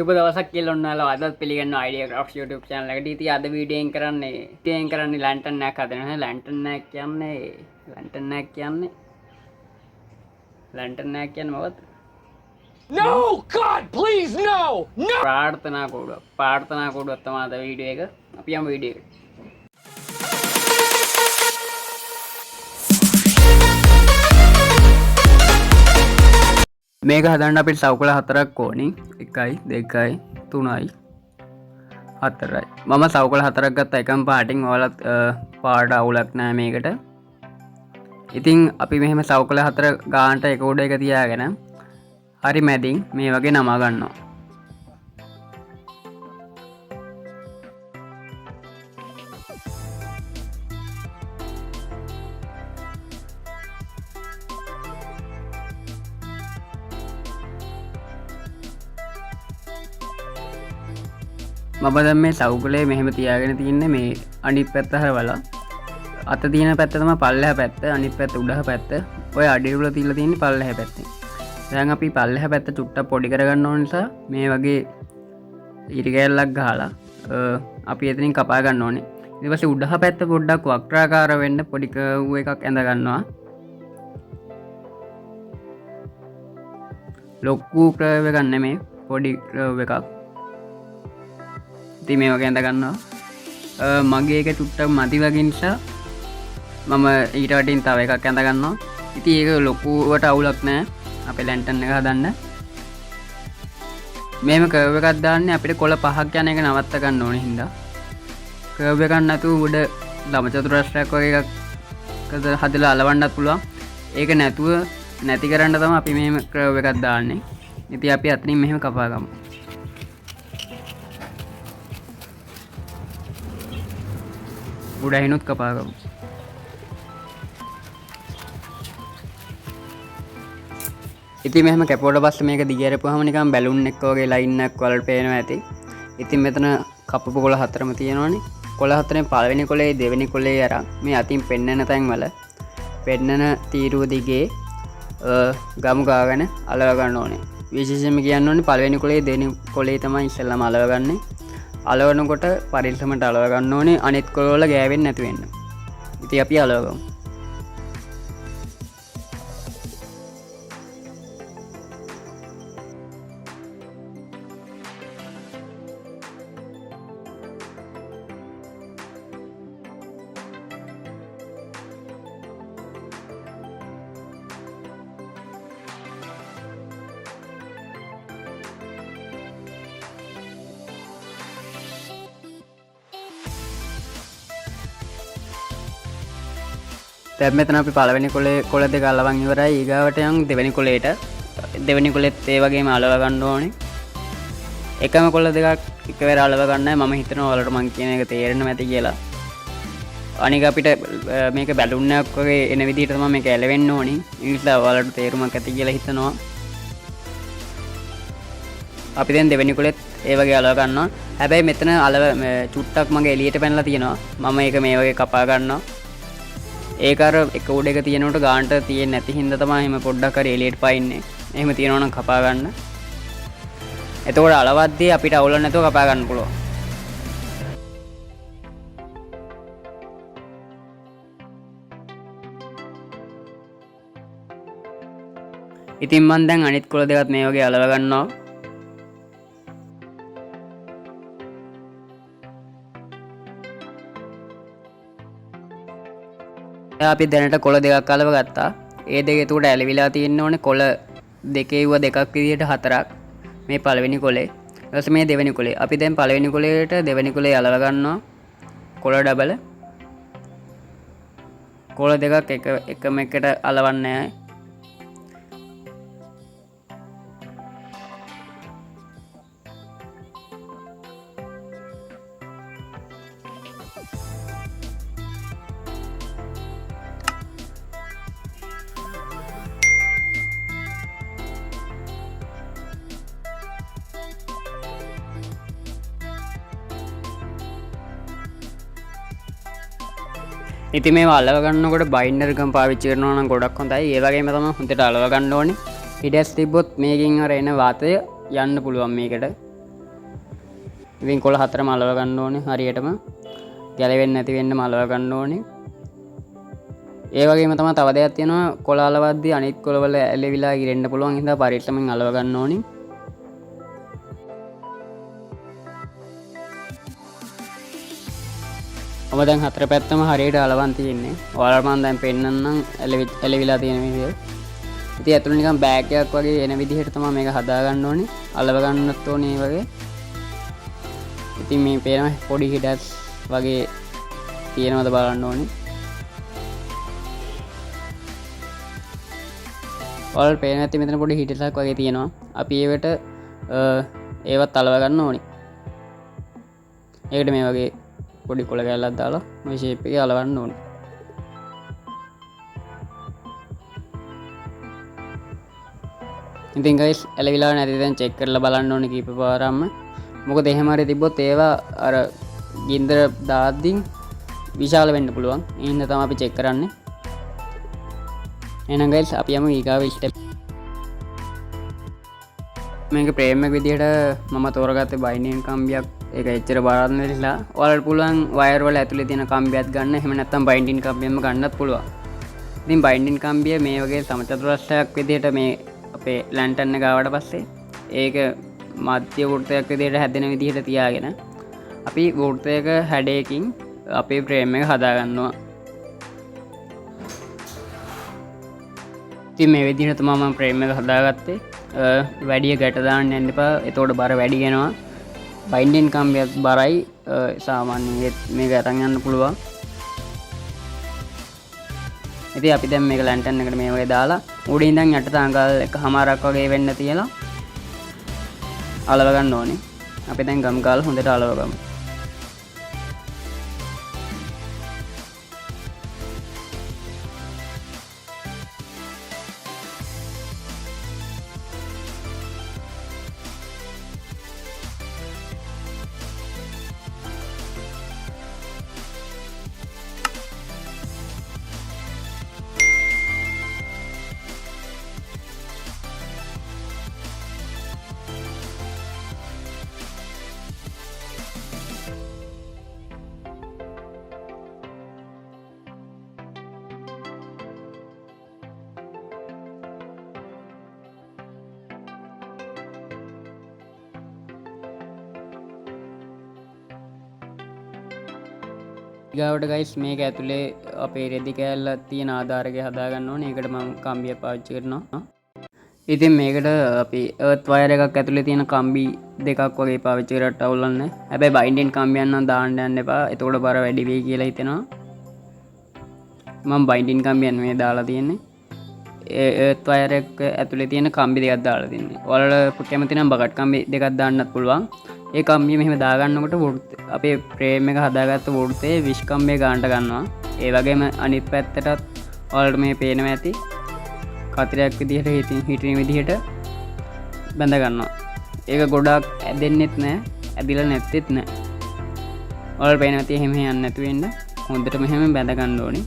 සුබ දවසක් කියලා ඔන්නාලා අදත් පිළිගන්නවා අයිඩියා ක්‍රාෆ්ට්ස් YouTube channel එකට. ඉතින් අද වීඩියෝ එකෙන් කරන්නේ ලැන්ටර්න් එකක් හදනවා. ලැන්ටර්න් එකක් කියන්නේ මොකක්ද? No, God, please, no! No! ප්‍රාර්ථනා කෝඩුවක් තමයි අද වීඩියෝ එක. අපි යමු වීඩියෝ එකට. මේක හදන්න අපිට සවුකල 4ක් ඕනි. 1යි 2යි 3යි 4යි. මම සවුකල 4ක් ගත්තා එකම පාටින්. ඔයාලත් පාට අවුලක් නැහැ මේකට. ඉතින් අපි මෙහෙම සවුකල 4 ගානට එක උඩ එක තියාගෙන හරි මැදින් මේ වගේ නමා ගන්නවා. මම දැන් මේ සවුකලේ මෙහෙම තියාගෙන තින්නේ මේ අනිත් පැත්ත හරවලා අත තියෙන පැත්ත තමයි පල්ලෙහා පැත්ත, අනිත් පැත්ත උඩහ පැත්ත. ඔය අඩිය උල තියලා තියෙන්නේ පල්ලෙහා පැත්තේ. දැන් අපි පල්ලෙහා පැත්ත චුට්ටක් පොඩි කරගන්න ඕන නිසා මේ වගේ ඉරි කෑල්ලක් ගහලා අපි එතනින් කපා ගන්න ඕනේ. ඊට පස්සේ උඩහ පැත්ත පොඩ්ඩක් වක්‍රාකාර වෙන්න පොඩි කර්ව් එකක් ඇඳ ගන්නවා. ලොකු කර්ව් එකක් නෙමෙයි, පොඩි කර්ව් එකක්. ඉතින් මේ වගේ ඇඳ ගන්නවා. මගේ එක චුට්ටක් මදි වගේ නිසා මම ඊට වටින් තව එකක් ඇඳ ගන්නවා. ඉතින් ඒක ලොකුවට අවුලක් නැහැ අපේ ලැන්ටර්න් එක හදන්න. මේම කර්ව් එකක් දාන්නේ අපිට කොළ 5ක් යන එක නවත්ත ගන්න ඕනේ හින්දා. කර්ව් එකක් නැතුව උඩ ලම චතුරස්‍රයක් වගේ එකක් හදලා අලවන්නත් පුළුවන්. ඒක නැතුව නැති කරන්න තමයි අපි මෙහෙම කර්ව් එකක් දාන්නේ. ඉතින් අපි අතනින් මෙහෙම කපා ගමු. උඩහිනුත් කපා ගමු. ඉතින් මෙහෙම කැපුවට පස්සේ මේක දිගහැරපුවාම නිකන් බැලුන් එක වගේ ලයින් එකක් වලට පේනවා ඇති. ඉතින් මෙතන කපපු කොළ 4ම තියෙනවනේ. කොළ 4ෙන් පළවෙනි කොළේ දෙවෙනි කොළේ අරන් මේ අතින් පෙන්නන තැන් වල පෙන්නන තීරුව දිගේ ගමු ගාගෙන අලව ගන්න ඕනේ. විශේෂයෙන්ම කියන්න ඕනේ පළවෙනි කොළේ දෙවෙනි කොළේ තමයි ඉස්සෙල්ලාම අලව ගන්නේ. අලවනකොට පරිස්සමට අලව ගන්න ඕනේ අනිත් කොළ වල ගෑවෙන්නේ නැති වෙන්න. ඉතින් අපි අලව ගමු. දැන් මෙතන අපි පළවෙනි කොළ දෙක අලවන් ඉවරයි. ඊගාවට යන් දෙවෙනි කොළේට. දෙවෙනි කොළෙත් ඒ වගේම අලව ගන්න ඕනේ. එකම කොළ දෙකක් එකවර අලව ගන්නයි මම හිතනවා ඔයාලට මම කියන එක තේරෙන්න ඇති කියලා. අනික අපිට මේක බැලුන් එකක් වගේ එන විදිහට තමයි මේක ඇලවෙන්න ඕනේ. ඒ නිසා ඔයාලට තේරුමක් ඇති කියලා හිතනවා. අපි දැන් දෙවෙනි කොළෙත් ඒ වගේ අලව ගන්නවා. හැබැයි මෙතන අලව චුට්ටක් මගේ එළියට පැනලා තියෙනවා. මම ඒක මේ වගේ කපා ගන්නවා. ඒක අර එක උඩ එක තියෙනකොට ගානට තියෙන්නේ නැති හින්දා තමයි එහෙම පොඩ්ඩක් හරි එළියට පයින්නේ. එහෙම තියෙනවා නම් කපා ගන්න. එතකොට අලවද්දී අපිට අවුල නැතුව කපා ගන්න පුළුවන්. ඉතින් මම දැන් අනිත් කොළ දෙකත් මේ වගේ අලව ගන්නවා. අපි දැනට කොළ දෙකක් අලව ගත්තා. ඒ දෙක එතකොට ඇලවිලා තියෙන්න ඕනේ කොළ දෙකේ වුව දෙකක් විදිහට 4ක්. මේ පළවෙනි කොළේ. ඊට පස්සේ මේ දෙවෙනි කොළේ. අපි දැන් පළවෙනි කොළේට දෙවෙනි කොළේ අලව ගන්නවා. කොළ ඩබල. කොළ දෙකක් එකම එකට අලවන්නේ නැහැ. ඉතින් මේවා අලව ගන්නකොට බයින්ඩර් එකම පාවිච්චි කරනවා නම් ගොඩක් හොඳයි. ඒ වගේම තමයි හොඳට අලව ගන්න ඕනේ. හිඩස් තිබ්බොත් මේකෙන් අර එන වාතය යන්න පුළුවන් මේකට. ඉතින් කොළ හතරම අලව ගන්න ඕනේ හරියටම ගැලවෙන්නේ නැති වෙන්න අලව ගන්න ඕනේ. ඒ වගේම තමයි තව දෙයක් තියෙනවා කොළ අලවද්දී අනිත් කොළවල ඇලවිලා ඉරෙන්න පුළුවන් හින්දා පරිස්සමෙන් අලව ගන්න ඕනේ. ඔබ දැන් හතර පැත්තම හරියට අලවන් තියෙන්නේ. ඔයාලට මම දැන් පෙන්නන්නම් ඇලවිලා තියෙන විදිය. ඉතින් ඇතුළේ නිකන් බෑග් එකක් වගේ එන විදිහට තමයි මේක හදා ගන්න ඕනේ. අලව ගන්නත් ඕනේ වගේ. ඉතින් මේ පේන පොඩි හිඩස් වගේ තියෙනවද බලන්න ඕනේ. ඔයාලට පේන ඇති මෙතන පොඩි හිඩසක් වගේ තියෙනවා. අපි ඒවට ඒවත් අලව ගන්න ඕනේ. ඒකට මේ වගේ පොඩි කොළ කැල්ලක් දාලා මේ ෂේප් එකේ අලවන්න ඕනේ. ඉතින් guys ඇලවිලා නැති දැන් චෙක් කරලා බලන්න ඕනේ කීප පාරක්ම. මොකද එහෙම හරි තිබ්බොත් ඒවා අර ගින්දර දාද්දී විශාල වෙන්න පුළුවන්. ඒ හින්දා තමයි අපි චෙක් කරන්නේ. එහෙනම් guys අපි යමු ඊගාව ස්ටෙප්. මේක ප්‍රේම් එක විදිහට මම තෝරගත්තේ බයින්ඩින් කම්බියක්. ඒක එච්චර බරක් නෙලා. ඔයාලට පුළුවන් වයර් වල ඇතුලේ තියෙන කම්බියක් ගන්න. එහෙම නැත්නම් බයින්ඩින් කම්බියම ගන්නත් පුළුවන්. ඉතින් බයින්ඩින් කම්බිය මේ වගේ සමචතුරස්‍රයක් විදිහට මේ අපේ ලැන්ටර්න් එක ආවට පස්සේ ඒක මධ්‍ය වෘත්තයක් විදිහට හැදෙන විදිහට තියාගෙන අපි වෘත්තයක හැඩයකින් අපේ ප්‍රේම් එක හදා ගන්නවා. ඉතින් මේ විදිහට තමයි මම ප්‍රේම් එක හදාගත්තේ. වැඩි ගැට දාන්න යන්න එපා. එතකොට බර වැඩි වෙනවා. බයින්ඩින් කම්බියත් බරයි. සාමාන්‍යයෙන් මේක අරන් යන්න පුළුවන්. ඉතින් අපි දැන් මේක ලැන්ටර්න් එකට මේ වගේ දාලා උඩින් ඉඳන් යට තාංගල් එකමාරක් වගේ වෙන්න තියලා අලව ගන්න ඕනේ. අපි දැන් ගම් ගාලා හොඳට අලව ගමු. ඊගාවට guys මේක ඇතුලේ අපේ රෙදි කෑල්ල තියෙන ආධාරකය හදාගන්න ඕනේ. ඒකට මම කම්බිය පාවිච්චි කරනවා. ඉතින් මේකට අපි earth wire එකක් ඇතුලේ තියෙන කම්බි දෙකක් වගේ පාවිච්චි කරලා අවුලන්නේ. හැබැයි බයින්ඩින් කම්බියක් නම් දාන්න යන්න එපා. එතකොට බර වැඩි වෙයි කියලා හිතෙනවා. මම බයින්ඩින් කම්බියක් නෙමෙයි දාලා තියෙන්නේ. ඒ earth wire එක ඇතුලේ තියෙන කම්බි දෙකක් දාලා තින්නේ. ඔයාලට කැමති නම් බකට් කම්බි දෙකක් දාන්නත් පුළුවන්. ඒ කම්බිය මෙහෙම දාගන්නකොට අපේ ප්‍රේම් එක හදාගත්ත වෘත්තයේ විස්කම්බය ගන්නට ගන්නවා. ඒ වගේම අනිත් පැත්තටත් ඔයාලට මේ පේනවා ඇති කතරයක් විදිහට හිටින විදිහට බැඳ ගන්නවා. ඒක ගොඩක් ඇදෙන්නෙත් නැහැ, ඇදිලා නැත්තේත් නැහැ. ඔයාලට පේනවා ඇති එහෙම යන්නේ නැතු වෙන්න හොඳට මෙහෙම බැඳ ගන්න ඕනේ.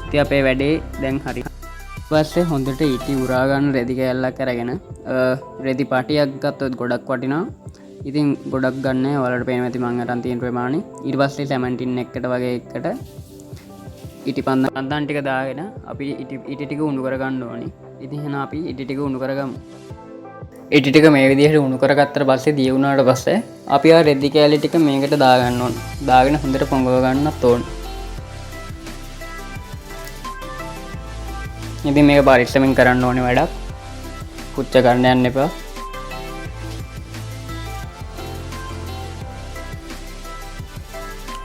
ඉතින් අපේ වැඩේ දැන් හරි. ඊපස්සේ හොඳට ඊටි උරා ගන්න රෙදි කෑල්ලක් අරගෙන රෙදි පාටියක් ගත්තොත් ගොඩක් වටිනවා. ඉතින් ගොඩක් ගන්න ඔයාලට පේනවා ඇති මම අරන් තියෙන ප්‍රමාණය. ඊට පස්සේ සැමන්ටින් එකකට වගේ එකට ඉටි පන්දම් ටික දාගෙන අපි ඉටි ටික උණු කර ගන්න ඕනේ. ඉතින් එහෙනම් අපි ඉටි ටික උණු කරගමු. ඉටි ටික මේ විදිහට උණු කරගත්තට පස්සේ දිය වුණාට පස්සේ අපි ආ රෙදි කෑලි ටික මේකට දා ගන්න ඕනේ. දාගෙන හොඳට පොඟව ගන්නත් ඕනේ. ඉතින් මේක පරිස්සමෙන් කරන්න ඕනේ වැඩක්. කුච්ච ගන්න යන්න එපා.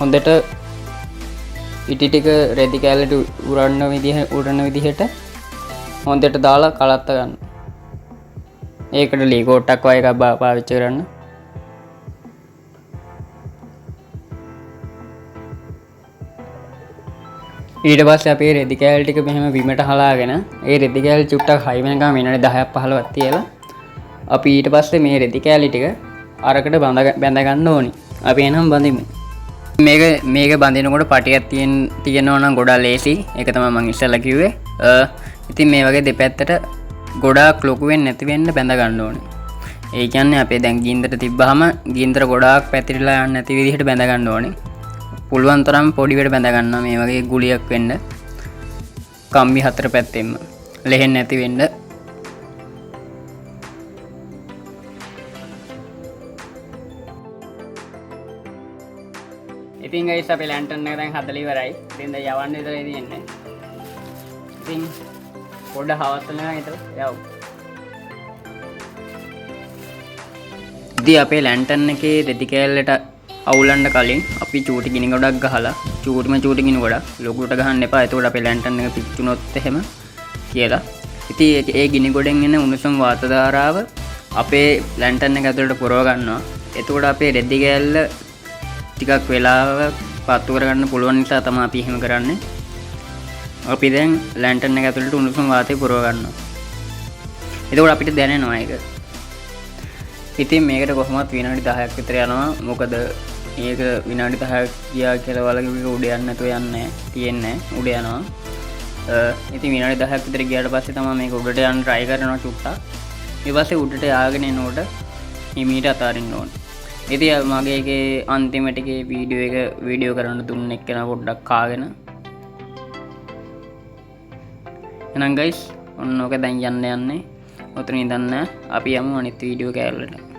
හොඳට ඉටි ටික රෙදි කෑල්ලට උරන්න විදිහට හොඳට දාලා කලත්ත ගන්න. ඒකට ලී කෝට්ටක් වගේ එකක් පාවිච්චි කරන්න. ඊට පස්සේ අපි රෙදි කෑල්ල ටික මෙහෙම බිමට හලාගෙන ඒ රෙදි කෑල්ල චුට්ටක් හයි වෙනකම් විනාඩි 10ක් 15ක් තියලා අපි ඊට පස්සේ මේ රෙදි කෑලි ටික අරකට බැඳ ගන්න ඕනි. අපි එනම් බඳිමු. මේක බඳිනකොට පටියක් තියෙනවා නම් ගොඩාක් ලේසි. ඒක තමයි මම ඉස්සෙල්ලා කිව්වේ. ඉතින් මේ වගේ දෙපැත්තට ගොඩාක් ලොකු වෙන්නේ නැති වෙන්න බැඳ ගන්න ඕනේ. ඒ කියන්නේ අපේ දැන් ගින්දර තිබ්බහම ගින්දර ගොඩාක් පැතිරිලා යන්නේ නැති විදිහට බැඳ ගන්න ඕනේ. පුළුවන් තරම් පොඩි වෙට බැඳ ගන්නවා මේ වගේ ගුලියක් වෙන්න. කම්බි හතර පැත්තෙම ලෙහෙන්නේ නැති වෙන්න. ඉතින් ගයිස් අපේ ලැන්ටර්න් එක දැන් හදලා ඉවරයි. ඉතින් දැන් යවන්න විතරයි තියෙන්නේ. ඉතින් පොඩ්ඩ හවස් වෙනවා හිතලා යවමු. ඉතින් අපේ ලැන්ටර්න් එකේ දෙටි කෑල්ලට අවුලන්න කලින් අපි චූටි ගිනි ගොඩක් ගහලා චූටි ගිනි ගොඩක් ලොකුට ගහන්න එපා. එතකොට අපේ ලැන්ටර්න් එක පිච්චුනොත් එහෙම කියලා. ඉතින් ඒ ගිනි ගොඩෙන් එන උණුසුම් වාත ධාරාව අපේ ලැන්ටර්න් එක ඇතුළට පුරව ගන්නවා. එතකොට අපේ රෙදි කෑල්ල ටිකක් වෙලාවක් පත්තු කරගන්න පුළුවන් නිසා තමයි අපි එහෙම කරන්නේ. අපි දැන් ලැන්ටර්න් එක ඇතුළට උණුසුම් වාතය පුරව ගන්නවා. එතකොට අපිට දැනෙනවා ඒක. ඉතින් මේකට කොහොමත් විනාඩි 10ක් විතර යනවා. මොකද මේක විනාඩි 10ක් ගියා කියලා වලගේ උඩ යන්න නැතුව යන්නේ තියෙන්නේ උඩ යනවා. ඉතින් විනාඩි 10ක් විතර ගියාට පස්සේ තමයි මේක උඩට යන්න try කරනවා චුට්ටක්. ඊට පස්සේ උඩට යාගෙන එනකොට හිමීට අතාරින්න ඕනේ. ඉතින් මගේ එකේ අන්තිමට එකේ වීඩියෝ කරන්න දුන්න එක්කෙනා පොඩ්ඩක් කාගෙන. එහෙනම් ගයිස් ඔන්න ඔක දැන් යන්නේ. ඔතන ඉඳන් අපි යමු අනිත් වීඩියෝ කෑල්ලට.